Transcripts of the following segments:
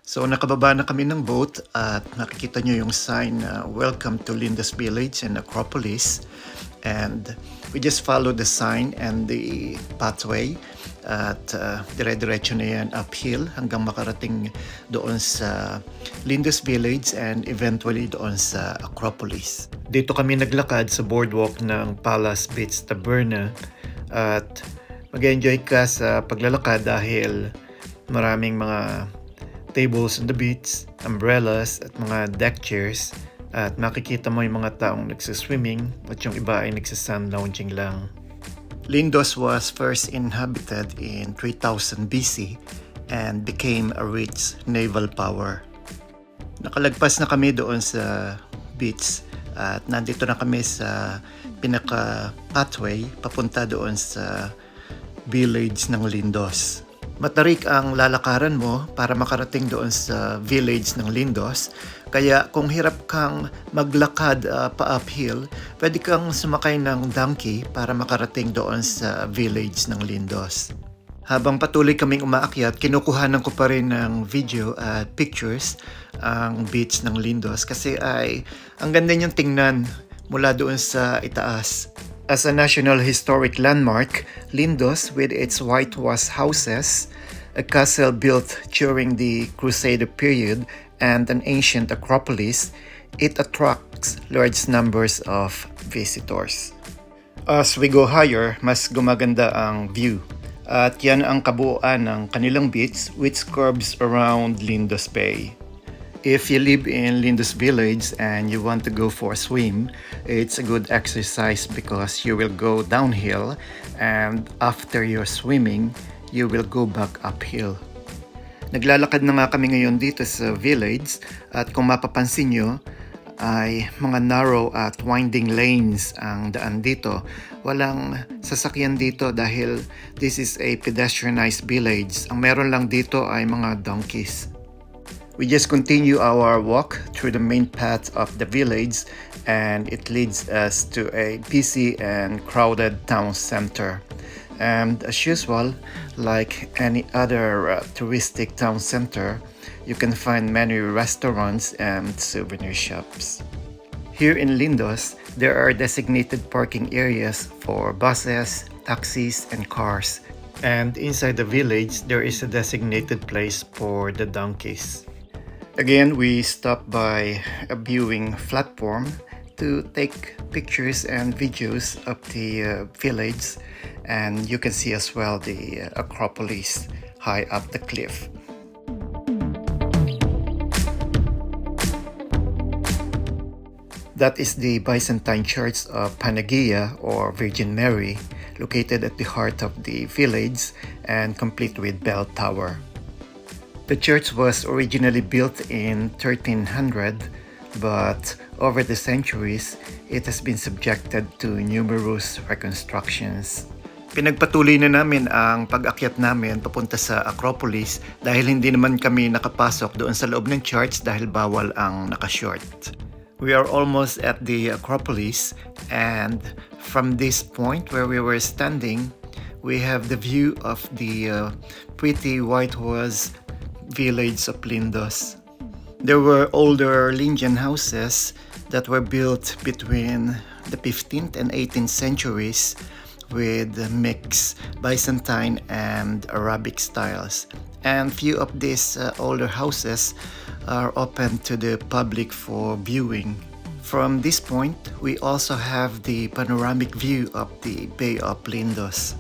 So nakababa na kami ng boat at nakikita nyo yung sign na Welcome to Lindos Village and Acropolis. And we just follow the sign and the pathway at dire-diretso na yan uphill hanggang makarating doon sa Lindos Village and eventually doon sa Acropolis. Dito kami naglakad sa boardwalk ng Palace Beach Taberna at mag-enjoy ka sa paglalakad dahil maraming mga tables on the beach, umbrellas at mga deck chairs at makikita mo yung mga taong nagsiswimming at yung iba ay nagsisun lounging lang. Lindos was first inhabited in 3000 BC and became a rich naval power. Nakalagpas na kami doon sa beach at nandito na kami sa pinaka-pathway papunta doon sa village ng Lindos. Matarik ang lalakaran mo para makarating doon sa village ng Lindos. Kaya kung hirap kang maglakad pa-uphill, pwede kang sumakay ng donkey para makarating doon sa village ng Lindos. Habang patuloy kaming umaakyat, kinukuhanan ko pa rin ng video at pictures ang beach ng Lindos kasi ay ang ganda niyang tingnan mula doon sa itaas. As a National Historic Landmark, Lindos with its whitewashed houses, a castle built during the Crusader period, and an ancient acropolis, it attracts large numbers of visitors. As we go higher, mas gumaganda ang view. At yan ang kabuuan ng kanilang beach which curves around Lindos Bay. If you live in Lindos Village and you want to go for a swim, it's a good exercise because you will go downhill and after your swimming, you will go back uphill. Naglalakad na nga kami ngayon dito sa village at kung mapapansin nyo ay mga narrow at winding lanes ang daan dito. Walang sasakyan dito dahil this is a pedestrianized village. Ang meron lang dito ay mga donkeys. We just continue our walk through the main path of the village and it leads us to a busy and crowded town center. And as usual, like any other touristic town center, you can find many restaurants and souvenir shops. Here in Lindos, there are designated parking areas for buses, taxis, and cars. And inside the village, there is a designated place for the donkeys. Again, we stopped by a viewing platform to take pictures and videos of the village, and you can see as well the Acropolis high up the cliff. That is the Byzantine Church of Panagia or Virgin Mary, located at the heart of the village and complete with bell tower. The church was originally built in 1300, but over the centuries, it has been subjected to numerous reconstructions. Pinagpatuloy na namin ang pag-akyat namin papunta sa Acropolis dahil hindi naman kami nakapasok doon sa loob ng church dahil bawal ang nakashort. We are almost at the Acropolis and from this point where we were standing, we have the view of the pretty whitewashed village of Lindos. There were older Lindian houses that were built between the 15th and 18th centuries with mixed Byzantine and Arabic styles. And few of these older houses are open to the public for viewing. From this point, we also have the panoramic view of the Bay of Lindos.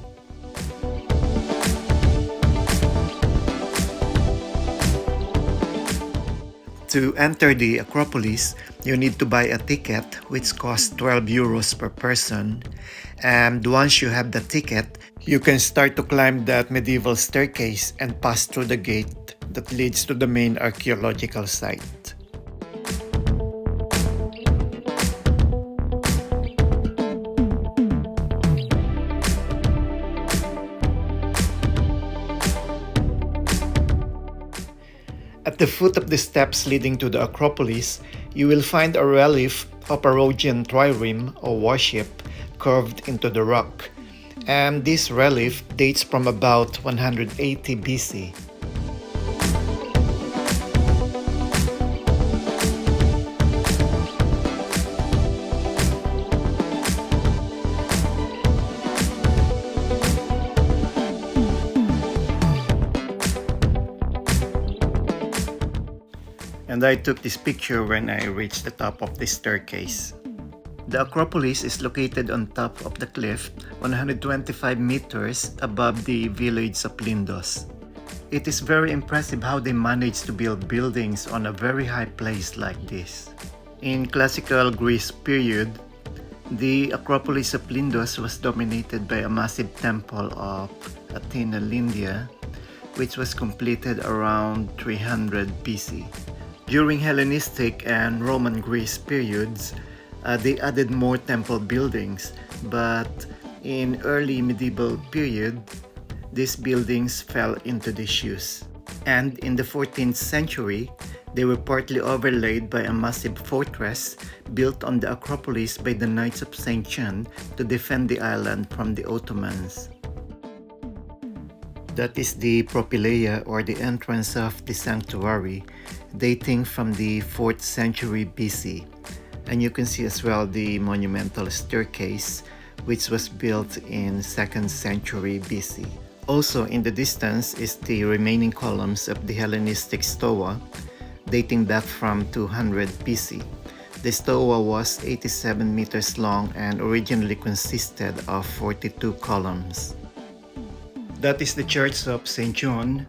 To enter the Acropolis, you need to buy a ticket which costs 12 euros per person. And once you have the ticket, you can start to climb that medieval staircase and pass through the gate that leads to the main archaeological site. At the foot of the steps leading to the Acropolis, you will find a relief of a Rhodian trireme or warship carved into the rock, and this relief dates from about 180 BC. And I took this picture when I reached the top of the staircase. The Acropolis is located on top of the cliff, 125 meters above the village of Lindos. It is very impressive how they managed to build buildings on a very high place like this. In classical Greece period, the Acropolis of Lindos was dominated by a massive temple of Athena Lindia, which was completed around 300 BC. During Hellenistic and Roman Greece periods, they added more temple buildings, but in early medieval period, these buildings fell into disuse. And in the 14th century, they were partly overlaid by a massive fortress built on the Acropolis by the Knights of St. John to defend the island from the Ottomans. That is the propylaea, or the entrance of the sanctuary, dating from the 4th century BC. And you can see as well the monumental staircase, which was built in 2nd century BC. Also in the distance is the remaining columns of the Hellenistic stoa, dating back from 200 BC. The stoa was 87 meters long and originally consisted of 42 columns. That is the Church of St. John,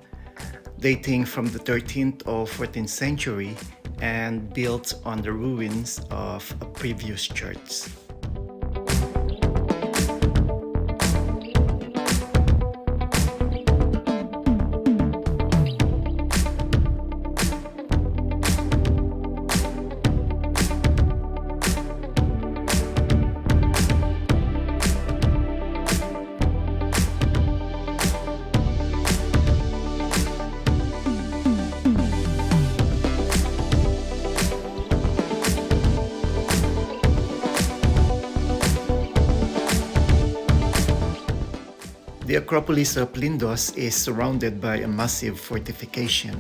dating from the 13th or 14th century and built on the ruins of a previous church. The Acropolis of Lindos is surrounded by a massive fortification.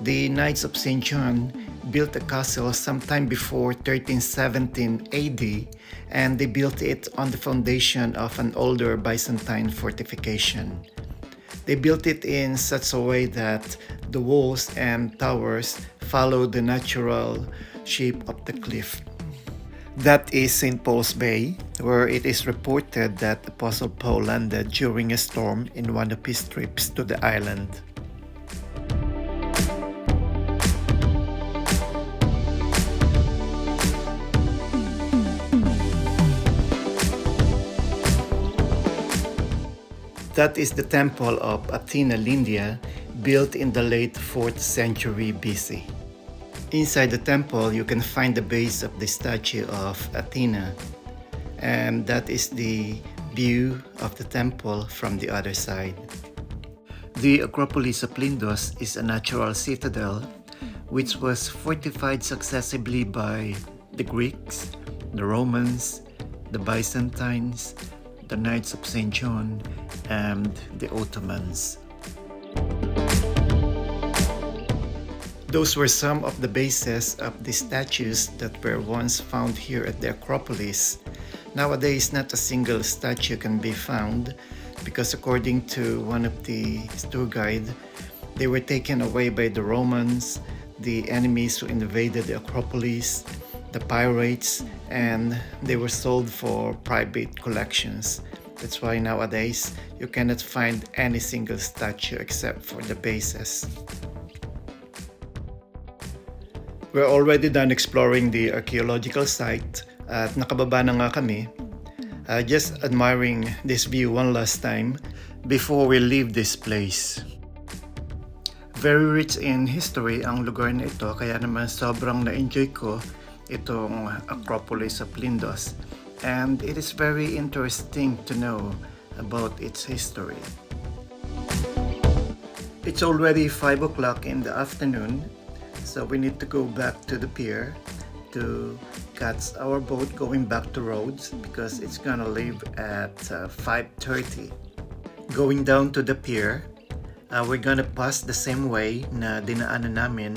The Knights of St. John built a castle sometime before 1317 AD, and they built it on the foundation of an older Byzantine fortification. They built it in such a way that the walls and towers follow the natural shape of the cliff. That is St. Paul's Bay, where it is reported that Apostle Paul landed during a storm in one of his trips to the island. That is the temple of Athena Lindia, built in the late 4th century BC. Inside the temple, you can find the base of the statue of Athena, and that is the view of the temple from the other side. The Acropolis of Lindos is a natural citadel which was fortified successively by the Greeks, the Romans, the Byzantines, the Knights of St. John, and the Ottomans. Those were some of the bases of the statues that were once found here at the Acropolis. Nowadays, not a single statue can be found because, according to one of the tour guides, they were taken away by the Romans, the enemies who invaded the Acropolis, the pirates, and they were sold for private collections. That's why nowadays you cannot find any single statue except for the bases. We're already done exploring the archaeological site at nakababa na nga kami. Just admiring this view one last time before we leave this place. Very rich in history ang lugar na ito, kaya naman sobrang na-enjoy ko itong Acropolis of Lindos. And it is very interesting to know about its history. It's already 5 o'clock in the afternoon. So we need to go back to the pier to catch our boat going back to Rhodes because it's gonna leave at 5:30. Going down to the pier, we're gonna pass the same way na dinaanan namin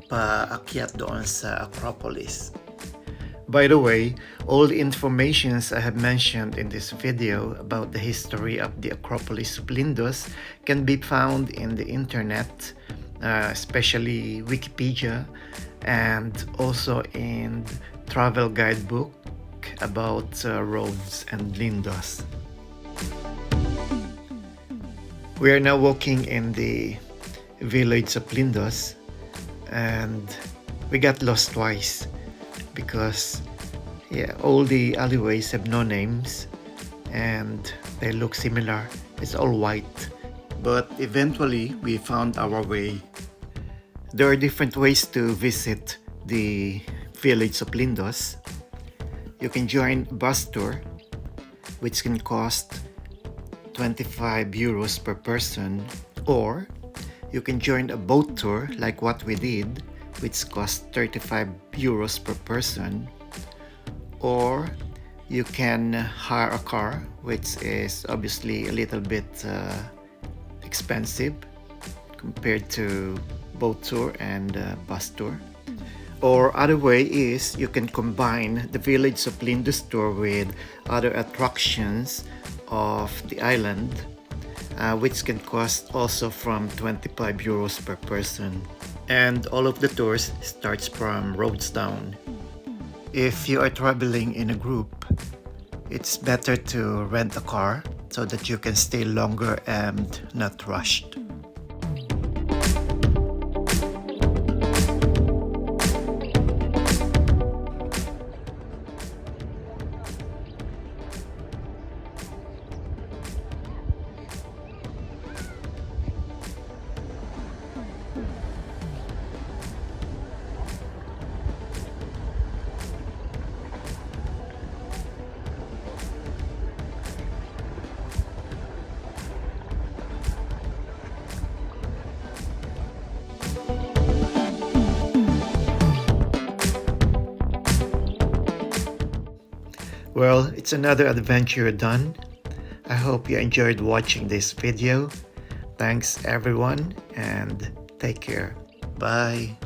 paakyat doon sa Acropolis. By the way, all the informations I have mentioned in this video about the history of the Acropolis of Lindos can be found in the internet. especially Wikipedia and also in travel guidebook about Rhodes and Lindos. We are now walking in the village of Lindos, and we got lost twice because all the alleyways have no names and they look similar. It's all white, but eventually we found our way. There are different ways to visit the village of Lindos. You can join a bus tour, which can cost 25 euros per person, or you can join a boat tour like what we did, which costs 35 euros per person, or you can hire a car, which is obviously a little bit expensive compared to boat tour and bus tour. Or other way is you can combine the village of Lindos tour with other attractions of the island, which can cost also from 25 euros per person. And all of the tours starts from Rhodes Town. If you are traveling in a group, it's better to rent a car so that you can stay longer and not rushed. Well, it's another adventure done. I hope you enjoyed watching this video. Thanks everyone and take care. Bye.